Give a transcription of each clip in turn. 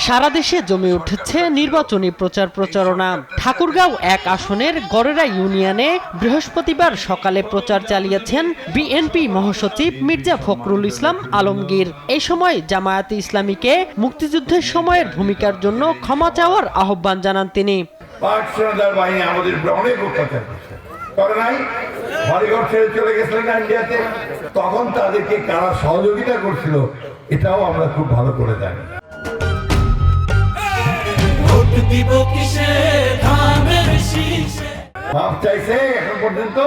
সারা দেশে জমে উঠেছে নির্বাচনী প্রচারণা। ঠাকুরগাঁও ১ আসনের গড়েরা ইউনিয়নে বৃহস্পতিবার সকালে প্রচার চালিয়েছেন বিএনপি মহাসচিব মির্জা ফখরুল ইসলাম আলমগীর। এই সময় জামায়াতে ইসলামীকে মুক্তিযুদ্ধের সময়ের ভূমিকার জন্য ক্ষমা চাওয়ার আহ্বান জানান তিনি। পাক সেনাদের বাহিনী আমাদের অনেক অত্যাচার করছে, করে নাই? বাড়িঘর ছেড়ে চলে গেছিলেন ইন্ডিয়াতে, তখন তাদেরকে কারা সহযোগিতা করছিল এটাও আমরা খুব ভালো করে জানি। মাপ চাইছে এখন পর্যন্ত,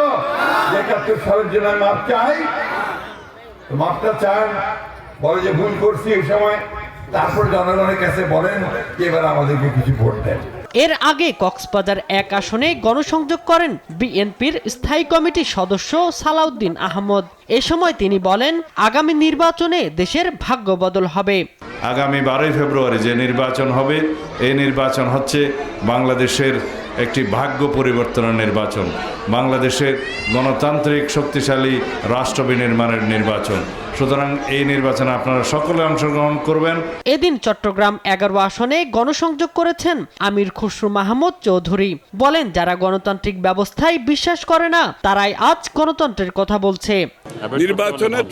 ৭১ সালের জন্য মাপ চাই, মাপটা চান, বলে যে ভুল করছি এই সময়, তারপর জনগণের কাছে বলেন যে এবার আমাদেরকে কিছু ভোট দেন। এর আগে কক্সবাজার ১ আসনে গণসংযোগ করেন বিএনপির স্থায়ী কমিটির সদস্য সালাউদ্দিন আহমদ। এ সময় তিনি বলেন, আগামী নির্বাচনে দেশের ভাগ্য বদল হবে। আগামী 12 ফেব্রুয়ারি যে নির্বাচন হবে, এই নির্বাচন হচ্ছে বাংলাদেশের একটি ভাগ্য পরিবর্তনের নির্বাচন, বাংলাদেশের গণতান্ত্রিক শক্তিশালী রাষ্ট্র বিনির্মাণের নির্বাচন। সুতরাং এই নির্বাচনে আপনারা সকলে অংশগ্রহণ করবেন। এদিন চট্টগ্রাম ১১ আসনে গণসংযোগ করেছেন আমির খসরু মাহমুদ চৌধুরী। বলেন, যারা গণতান্ত্রিক ব্যবস্থায় বিশ্বাস করে না তারাই আজ গণতন্ত্রের কথা বলছে। নির্বাচনের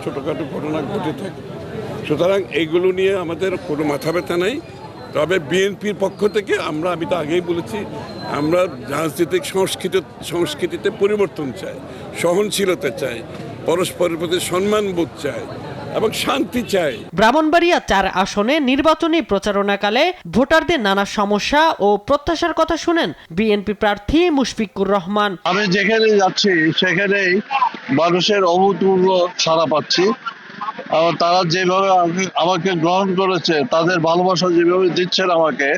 ছোটখাটো ঘটনা ঘটে থাকে, সুতরাং এইগুলো নিয়ে আমাদের কোনো মাথা ব্যথা নাই। তবে বিএনপির পক্ষ থেকে আমি তো আগেই বলেছি, আমরা রাজনৈতিক সংস্কৃতিতে পরিবর্তন চাই, সহনশীলতা চাই, পরস্পরের প্রতি সম্মানবোধ চাই এবং শান্তি চাই। ব্রাহ্মণবাড়িয়া ৪ আসনে নির্বাচনী প্রচারণাকালে ভোটারদের নানা সমস্যা ও প্রত্যাশার কথা শুনেন বিএনপি প্রার্থী মুশফিকুর রহমান। আমি যেখানে যাচ্ছি সেখানেই মানুষের অভূতপূর্ব সাড়া পাচ্ছি। তারা যেভাবে আমাকে গ্রহণ করেছে, তাদের ভালোবাসা যেভাবে দিচ্ছেন আমাকে,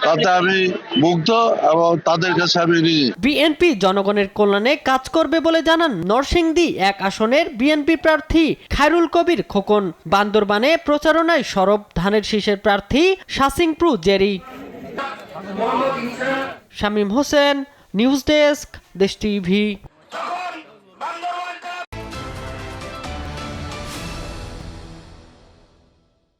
তাতে আমি মুগ্ধ এবং তাদের কাছে আমি ঋণী। বিএনপি জনগণের কল্যাণে কাজ করবে বলে জানান নরসিংদী ১ আসনের বিএনপি প্রার্থী খায়রুল কবির খোকন। বান্দরবানে প্রচারণায় সরব ধানের শীষের প্রার্থী Shasingpru Jerry. Shamim Hossain, news desk, Desh TV.